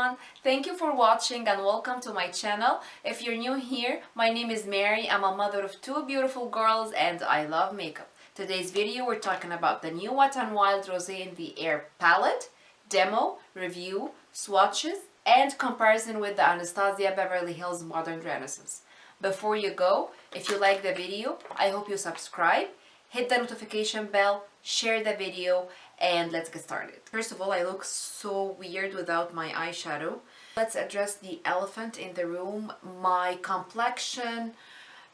everyone, thank you for watching and welcome to my channel. If you're new here, my name is Mary. I'm a mother of two beautiful girls and I love makeup. Today's video we're talking about the new Wet n Wild Rosé in the Air palette, demo, review, swatches, and comparison with the Anastasia Beverly Hills Modern Renaissance. Before you go, if you like the video, I hope you subscribe, hit the notification bell, share the video, and let's get started. First of all, I look so weird without my eyeshadow. Let's address the elephant in the room. My complexion,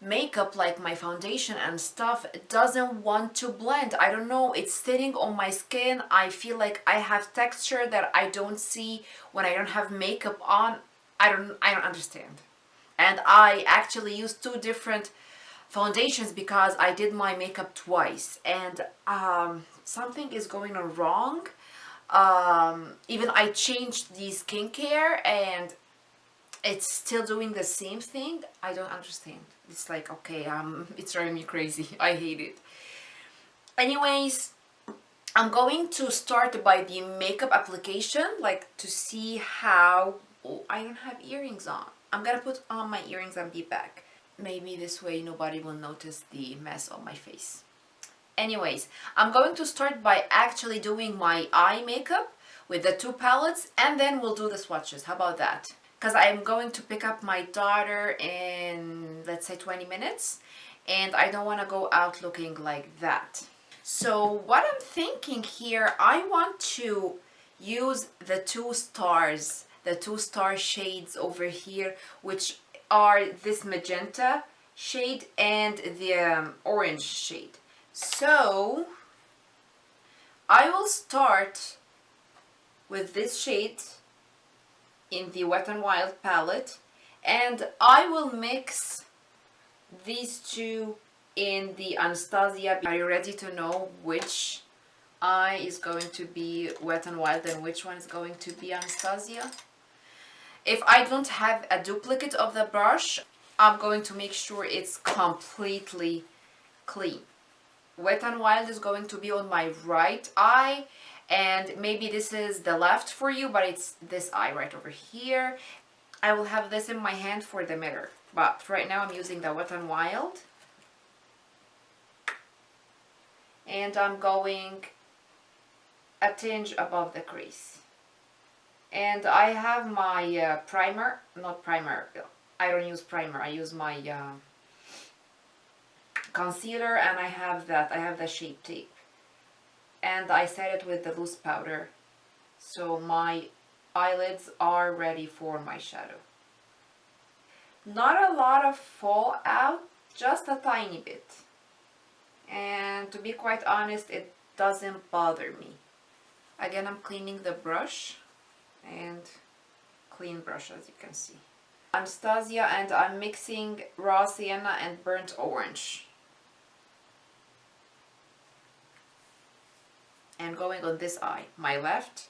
makeup, like my foundation and stuff, doesn't want to blend. I don't know, it's sitting on my skin. I feel like I have texture that I don't see when I don't have makeup on. I don't understand. And I actually used two different foundations because I did my makeup twice, and something is going on wrong. Even I changed the skincare and it's still doing the same thing. I don't understand. It's like, okay, it's driving me crazy. I hate it. Anyways, I'm going to start by the makeup application, like to see how... Oh, I don't have earrings on. I'm gonna put on my earrings and be back. Maybe this way nobody will notice the mess on my face. Anyways, I'm going to start by actually doing my eye makeup with the two palettes, and then we'll do the swatches. How about that? Because I'm going to pick up my daughter in, let's say, 20 minutes, and I don't want to go out looking like that. So what I'm thinking here, I want to use the two star shades over here, which are this magenta shade and the orange shade. So I will start with this shade in the Wet n Wild palette, and I will mix these two in the Anastasia. Are you ready to know which eye is going to be Wet n Wild and which one is going to be Anastasia? If I don't have a duplicate of the brush, I'm going to make sure it's completely clean. Wet n Wild is going to be on my right eye, and maybe this is the left for you, but it's this eye right over here. I will have this in my hand for the mirror, but right now I'm using the Wet n Wild. And I'm going a tinge above the crease. And I have my primer, not primer, I don't use primer, I use my concealer, and I have the Shape Tape. And I set it with the loose powder, so my eyelids are ready for my shadow. Not a lot of fallout, just a tiny bit. And to be quite honest, it doesn't bother me. Again, I'm cleaning the brush. And clean brush, as you can see. Anastasia, and I'm mixing raw sienna and burnt orange. And going on this eye, my left.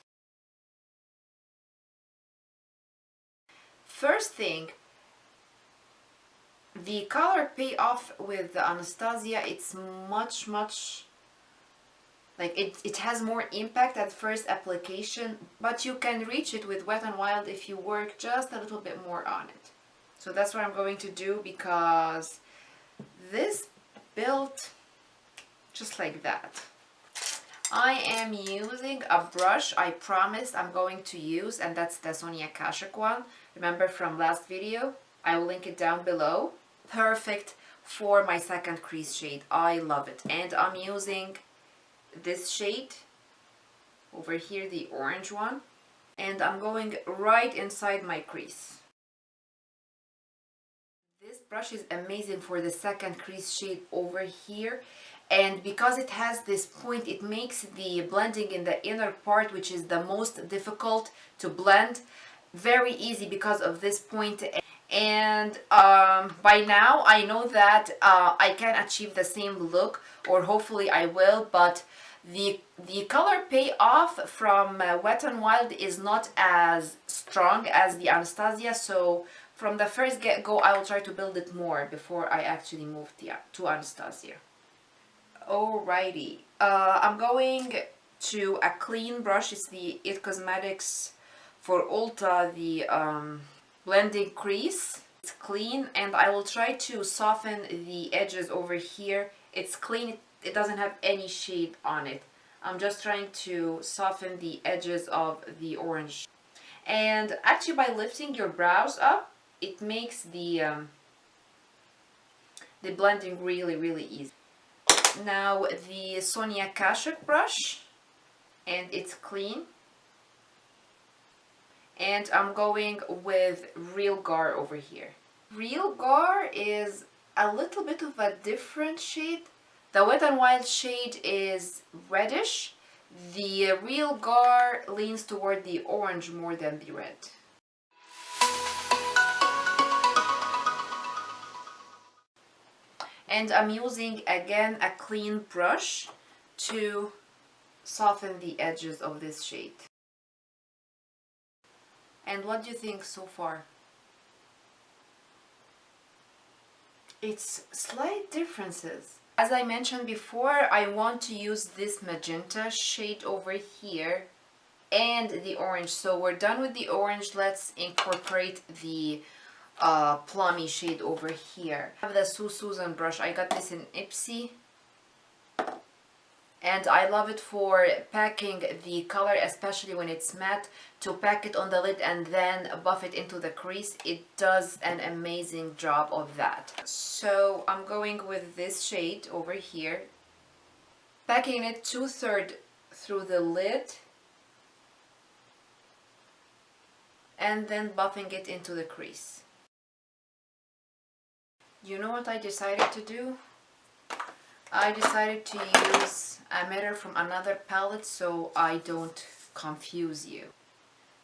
First thing, the color payoff with the Anastasia, it's much like it has more impact at first application, but you can reach it with Wet n Wild if you work just a little bit more on it. So that's what I'm going to do, because this built just like that. I am using a brush I promised I'm going to use, and that's the Sonia Kashuk one. Remember from last video? I will link it down below. Perfect for my second crease shade. I love it. And I'm using this shade over here, the orange one, and I'm going right inside my crease. This brush is amazing for the second crease shade over here, and because it has this point, it makes the blending in the inner part, which is the most difficult to blend, very easy because of this point. And by now I know that I can achieve the same look, or hopefully I will, but the color payoff from Wet n Wild is not as strong as the Anastasia, so from the first get-go I will try to build it more before I actually move to Anastasia. Alrighty, I'm going to a clean brush. It's the It Cosmetics for Ulta the blending crease. It's clean, and I will try to soften the edges over here. It's clean, it doesn't have any shade on it. I'm just trying to soften the edges of the orange. And actually by lifting your brows up, it makes the blending really easy. Now the Sonia Kashuk brush, and it's clean. And I'm going with Real Gar over here. Real Gar is a little bit of a different shade. The Wet n Wild shade is reddish. The Real Gar leans toward the orange more than the red. And I'm using again a clean brush to soften the edges of this shade. And what do you think so far? It's slight differences. As I mentioned before, I want to use this magenta shade over here and the orange. So we're done with the orange. Let's incorporate the plummy shade over here. I have the Sue Susan brush. I got this in Ipsy. And I love it for packing the color, especially when it's matte, to pack it on the lid and then buff it into the crease. It does an amazing job of that. So I'm going with this shade over here, packing it 2/3 through the lid and then buffing it into the crease. You know what I decided to do? I decided to use a mirror from another palette so I don't confuse you.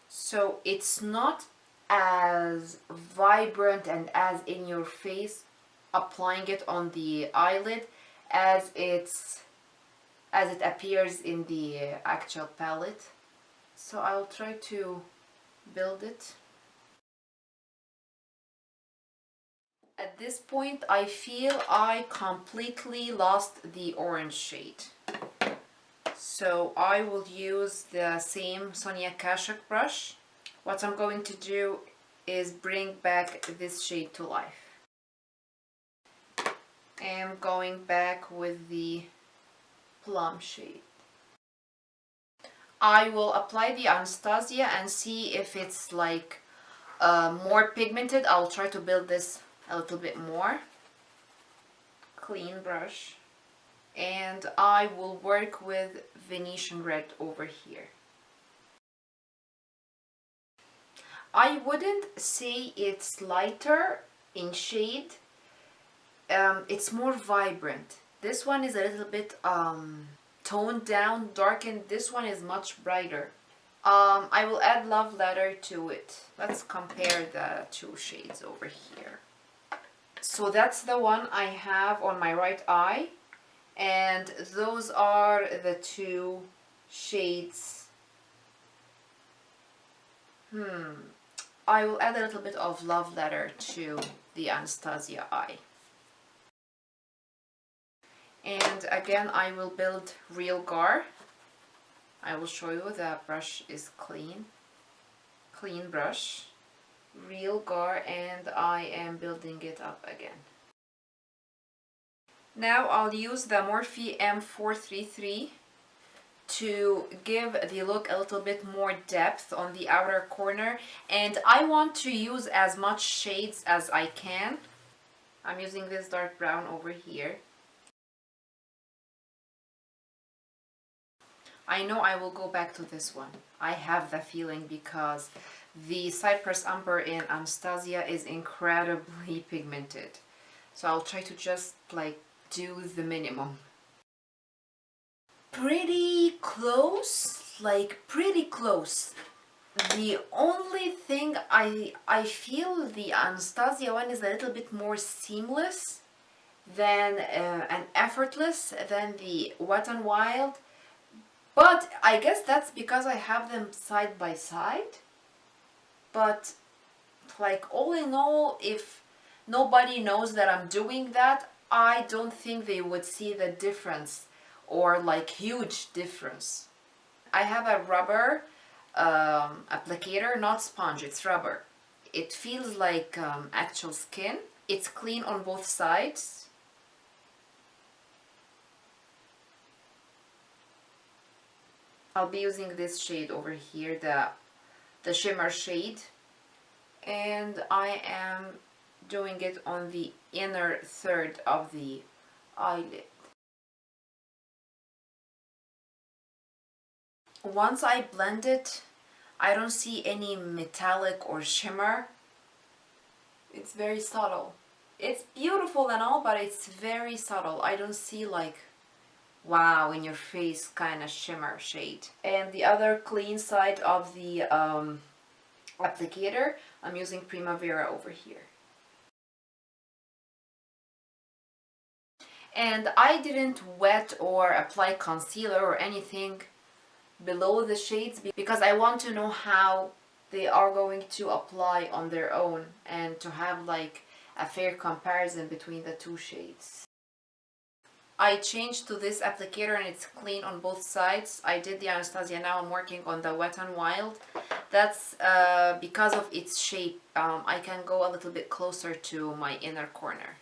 So it's not as vibrant and as in your face applying it on the eyelid as it appears in the actual palette. So I'll try to build it. At this point, I feel I completely lost the orange shade. So I will use the same Sonia Kashuk brush. What I'm going to do is bring back this shade to life. I'm going back with the plum shade. I will apply the Anastasia and see if it's like more pigmented. I'll try to build this a little bit more. Clean brush. And I will work with Venetian red over here. I wouldn't say it's lighter in shade. It's more vibrant. This one is a little bit toned down, darkened. This one is much brighter. I will add Love Letter to it. Let's compare the two shades over here. So that's the one I have on my right eye, and those are the two shades. I will add a little bit of Love Letter to the Anastasia eye. And again, I will build Real Gar. I will show you the brush is clean brush. Real Gar, and I am building it up again. Now I'll use the Morphe M433 to give the look a little bit more depth on the outer corner, and I want to use as much shades as I can. I'm using this dark brown over here. I know I will go back to this one. I have the feeling because the Cypress Umber in Anastasia is incredibly pigmented. So I'll try to just like do the minimum. Pretty close, like pretty close. The only thing I feel the Anastasia one is a little bit more seamless than and effortless than the Wet n Wild. But I guess that's because I have them side by side. But like all in all, if nobody knows that I'm doing that, I don't think they would see the difference or like huge difference. I have a rubber applicator, not sponge, it's rubber. It feels like actual skin. It's clean on both sides. I'll be using this shade over here, the shimmer shade, and I am doing it on the inner third of the eyelid. Once I blend it, I don't see any metallic or shimmer. It's very subtle. It's beautiful and all, but it's very subtle. I don't see like wow in your face kind of shimmer shade. And the other clean side of the applicator, I'm using Primavera over here. And I didn't wet or apply concealer or anything below the shades because I want to know how they are going to apply on their own and to have like a fair comparison between the two shades. I changed to this applicator and it's clean on both sides. I did the Anastasia, now I'm working on the Wet n Wild. That's because of its shape. I can go a little bit closer to my inner corner.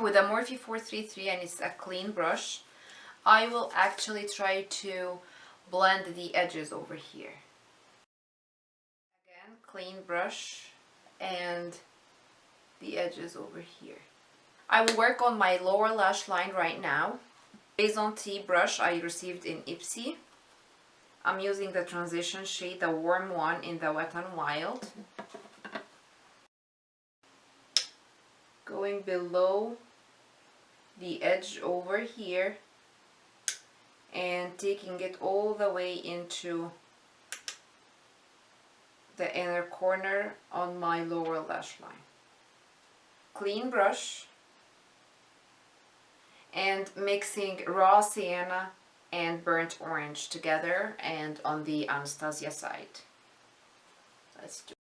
With a Morphe 433 and it's a clean brush, I will actually try to blend the edges over here. Again, clean brush and the edges over here. I will work on my lower lash line right now. Maison T brush I received in Ipsy. I'm using the transition shade, the warm one in the Wet n Wild. Going below the edge over here and taking it all the way into the inner corner on my lower lash line. Clean brush and mixing raw sienna and burnt orange together and on the Anastasia side. Let's do it.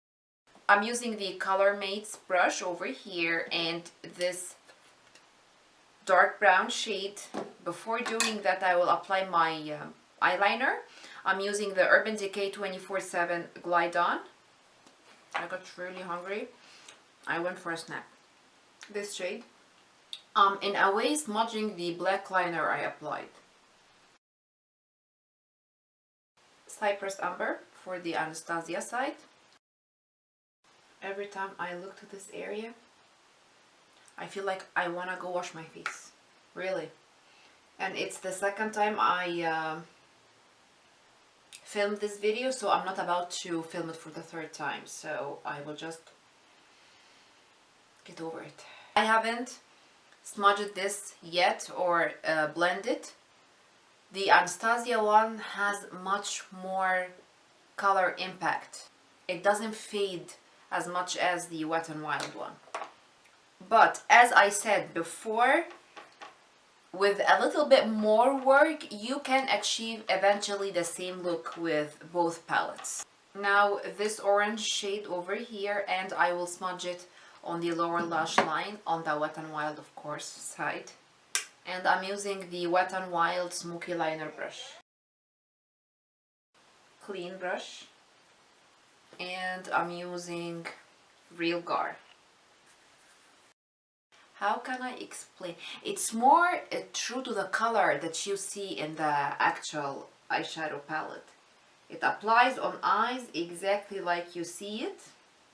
I'm using the Color Mates brush over here and this dark brown shade. Before doing that, I will apply my eyeliner. I'm using the Urban Decay 24/7 Glide On. I got really hungry. I went for a snack. This shade. In a way, smudging the black liner I applied. Cypress Amber for the Anastasia side. Every time I look to this area, I feel like I want to go wash my face. Really. And it's the second time I filmed this video, so I'm not about to film it for the third time. So I will just get over it. I haven't smudged this yet or blended. The Anastasia one has much more color impact. It doesn't fade as much as the Wet n Wild one. But as I said before, with a little bit more work, you can achieve eventually the same look with both palettes. Now this orange shade over here, and I will smudge it on the lower lash line on the Wet n Wild, of course, side. And I'm using the Wet n Wild Smoky Liner brush. Clean brush. And I'm using Real Gar. How can I explain? It's more true to the color that you see in the actual eyeshadow palette. It applies on eyes exactly like you see it.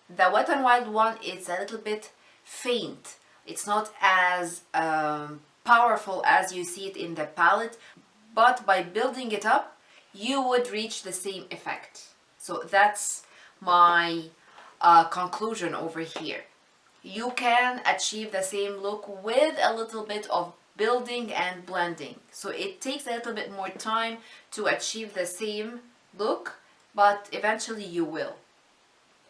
The Wet n Wild one, it's a little bit faint. It's not as powerful as you see it in the palette, but by building it up, you would reach the same effect. So that's my conclusion over here. You can achieve the same look with a little bit of building and blending. So it takes a little bit more time to achieve the same look, but eventually you will.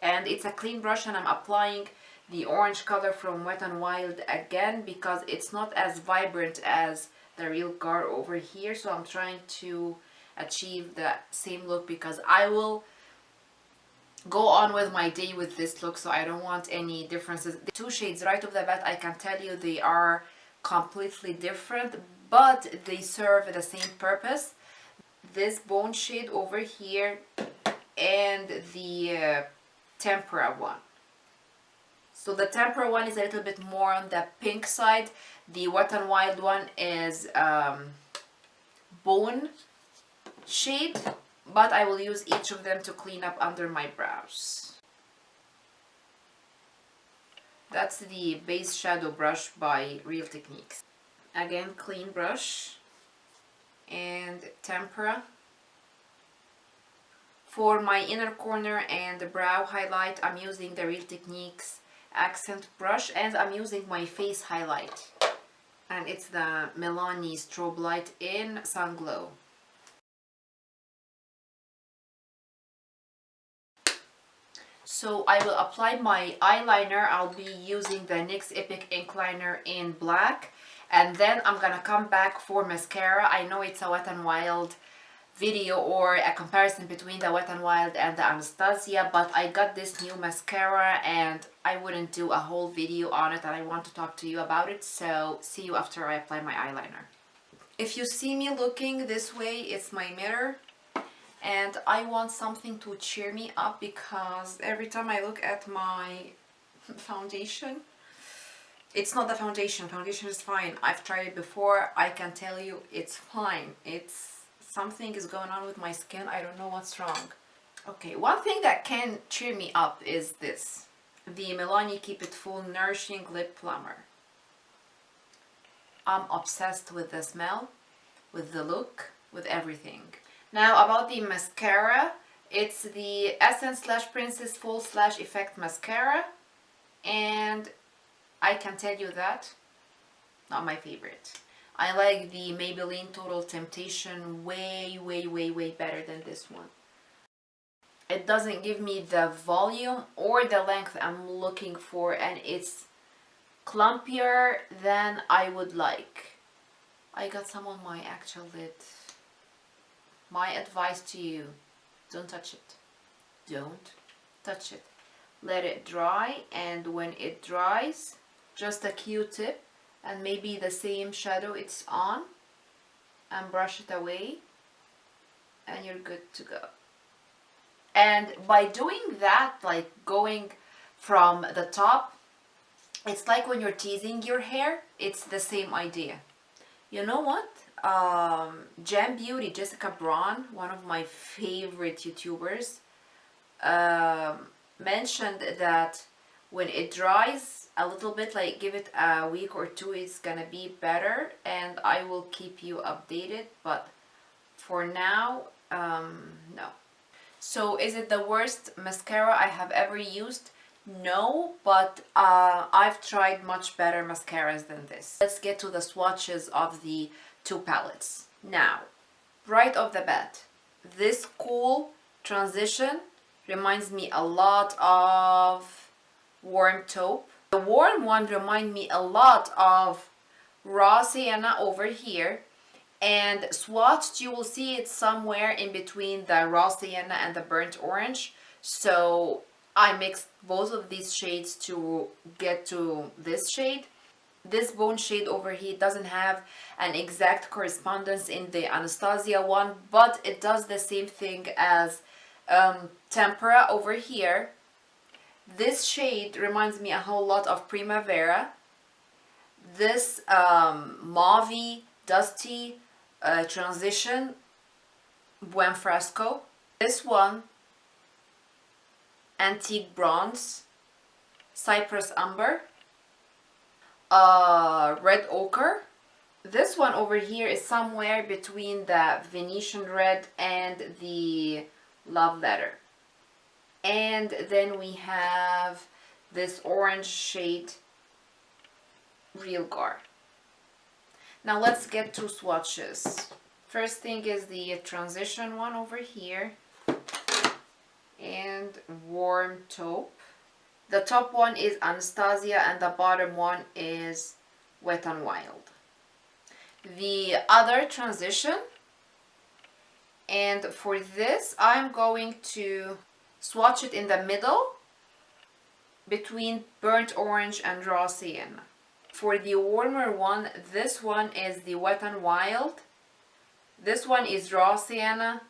And it's a clean brush, and I'm applying the orange color from Wet n Wild again because it's not as vibrant as the Real Gar over here. So I'm trying to achieve the same look because I will go on with my day with this look, so I don't want any differences. The two shades right off the bat, I can tell you they are completely different, but they serve the same purpose. this Bone shade over here and the Tempera one. So the Tempera one is a little bit more on the pink side. The Wet n Wild one is Bone shade, but I will use each of them to clean up under my brows. That's the base shadow brush by Real Techniques. Again, clean brush and Tempera. For my inner corner and the brow highlight, I'm using the Real Techniques accent brush, and I'm using my face highlight. And it's the Milani Strobe Light in Sun Glow. So I will apply my eyeliner. I'll be using the NYX Epic Ink Liner in black. And then I'm gonna come back for mascara. I know it's a Wet n Wild video or a comparison between the Wet n Wild and the Anastasia, but I got this new mascara and I wouldn't do a whole video on it, and I want to talk to you about it. So see you after I apply my eyeliner. If you see me looking this way, it's my mirror. And I want something to cheer me up, because every time I look at my foundation, it's not the foundation. Foundation is fine. I've tried it before. I can tell you it's fine. Something is going on with my skin. I don't know what's wrong. Okay, one thing that can cheer me up is this. The Milani Keep It Full Nourishing Lip Plumber. I'm obsessed with the smell, with the look, with everything. Now about the mascara, it's the Essence/Princess Full/Effect Mascara, and I can tell you that, not my favorite. I like the Maybelline Total Temptation way better than this one. It doesn't give me the volume or the length I'm looking for, and it's clumpier than I would like. I got some on my actual lid. My advice to you, don't touch it. Don't touch it. Let it dry, and when it dries, just a Q-tip and maybe the same shadow it's on, and brush it away, and you're good to go. And by doing that, like going from the top, it's like when you're teasing your hair, it's the same idea. You know what? Gem Beauty, Jessica Braun, one of my favorite YouTubers, mentioned that when it dries a little bit, like give it a week or two, it's gonna be better, and I will keep you updated, but for now, no. So is it the worst mascara I have ever used? No, but I've tried much better mascaras than this. Let's get to the swatches of the two palettes. Now, right off the bat, this cool transition reminds me a lot of Warm Taupe. The warm one reminds me a lot of Raw Sienna over here, and swatched, you will see it somewhere in between the Raw Sienna and the Burnt Orange. So I mixed both of these shades to get to this shade. This Bone shade over here doesn't have an exact correspondence in the Anastasia one, but it does the same thing as Tempera over here. This shade reminds me a whole lot of Primavera. This mauvey, dusty transition, Buen Fresco. This one, Antique Bronze, Cypress Umber, Red Ochre. This one over here is somewhere between the Venetian Red and the Love Letter. And then we have this orange shade, Real Gar. Now let's get to swatches. First thing is the transition one over here, and Warm Taupe. The top one is Anastasia and the bottom one is Wet n Wild. The other transition, and for this I'm going to swatch it in the middle between Burnt Orange and Raw Sienna. For the warmer one, this one is the Wet n Wild. This one is raw sienna.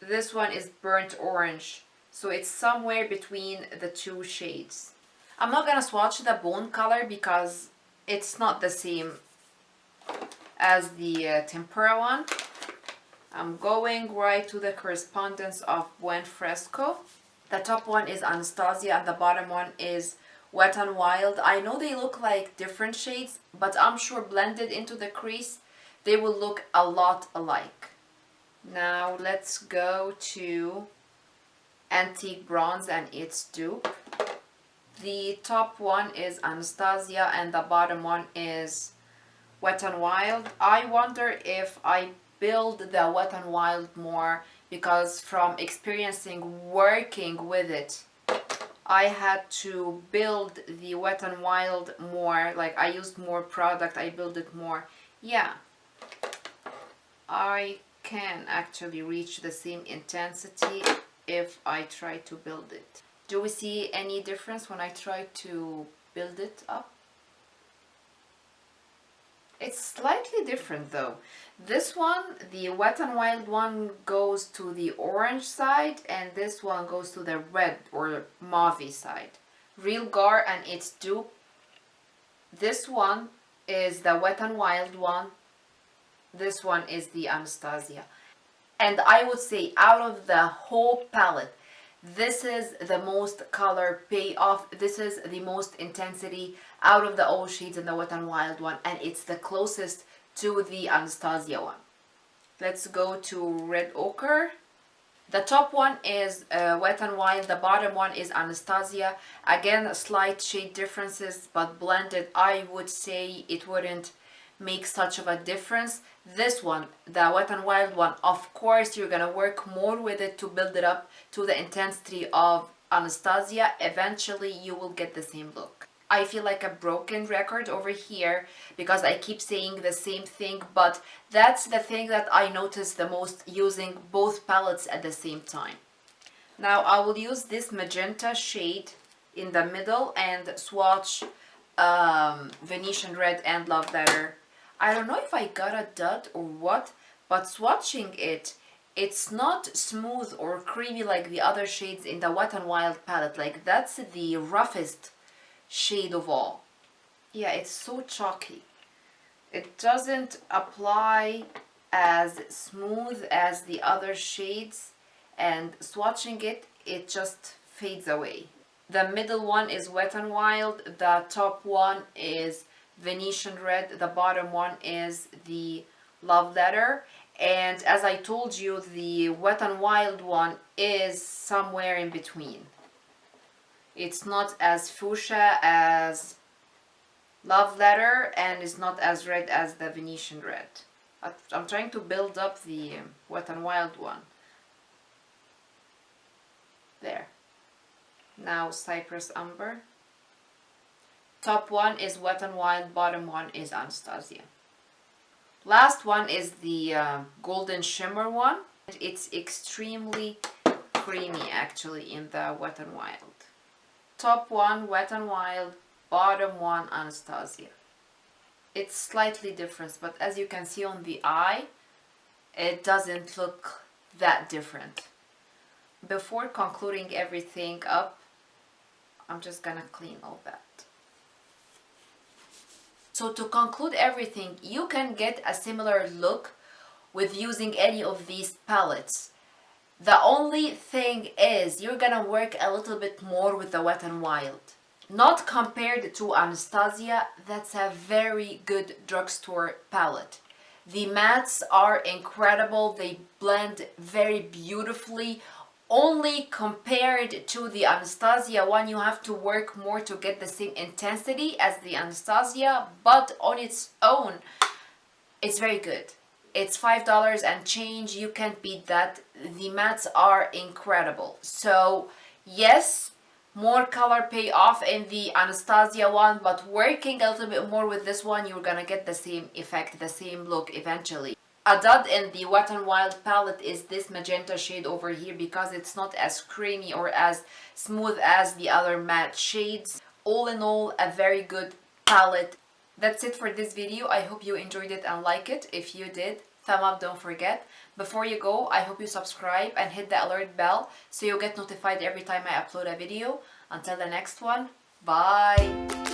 This one is burnt orange. So it's somewhere between the two shades. I'm not gonna swatch the bone color because it's not the same as the tempera one. I'm going right to the correspondence of Buen Fresco. The top one is Anastasia and the bottom one is Wet n Wild. I know they look like different shades, but I'm sure blended into the crease, they will look a lot alike. Now let's go to Antique Bronze and its dupe. The top one is Anastasia and the bottom one is Wet n Wild. I wonder if I build the Wet n Wild more because from experiencing working with it, I had to build the Wet n Wild more. Like I used more product, I build it more. Yeah, I can actually reach the same intensity if I try to build it. Do we see any difference when I try to build it up? It's slightly different though. This one, the Wet n Wild one, goes to the orange side and this one goes to the red or mauve side. Real Gar and its dupe. This one is the Wet n Wild one. This one is the Anastasia. And I would say out of the whole palette, this is the most color payoff. This is the most intensity out of the all shades in the Wet n Wild one, and it's the closest to the Anastasia one. Let's go to Red Ochre. The top one is Wet n Wild, the bottom one is Anastasia. Again, slight shade differences, but blended, I would say it wouldn't make such of a difference. This one, the Wet n Wild one, of course you're gonna work more with it to build it up to the intensity of Anastasia. Eventually you will get the same look. I feel like a broken record over here because I keep saying the same thing, but that's the thing that I notice the most using both palettes at the same time. Now I will use this magenta shade in the middle and swatch Venetian Red and Love Letter. I don't know if I got a dud or what, but swatching it, it's not smooth or creamy like the other shades in the Wet n Wild palette. Like that's the roughest shade of all. Yeah, it's so chalky. It doesn't apply as smooth as the other shades, and swatching it, it just fades away. The middle one is Wet n Wild, the top one is Venetian Red, the bottom one is the Love Letter, and as I told you, the Wet n Wild one is somewhere in between. It's not as fuchsia as Love Letter and it's not as red as the Venetian Red. I'm trying to build up the Wet n Wild one. There. Now Cypress Umber. Top one is Wet n Wild, bottom one is Anastasia. Last one is the Golden Shimmer one. It's extremely creamy actually in the Wet n Wild. Top one Wet n Wild, bottom one Anastasia. It's slightly different, but as you can see on the eye, it doesn't look that different. Before concluding everything up, I'm just gonna clean all that. So to conclude everything, you can get a similar look with using any of these palettes. The only thing is you're gonna work a little bit more with the Wet n Wild. Not compared to Anastasia, that's a very good drugstore palette. The mattes are incredible, they blend very beautifully. Only compared to the Anastasia one, you have to work more to get the same intensity as the Anastasia, but on its own, it's very good. It's $5 and change, you can't beat that. The mattes are incredible. So yes, more color payoff in the Anastasia one, but working a little bit more with this one, you're gonna get the same effect, the same look eventually. A dud in the Wet n Wild palette is this magenta shade over here because it's not as creamy or as smooth as the other matte shades. All in all, a very good palette. That's it for this video. I hope you enjoyed it and like it. If you did, thumb up, don't forget. Before you go, I hope you subscribe and hit the alert bell so you'll get notified every time I upload a video. Until the next one, bye!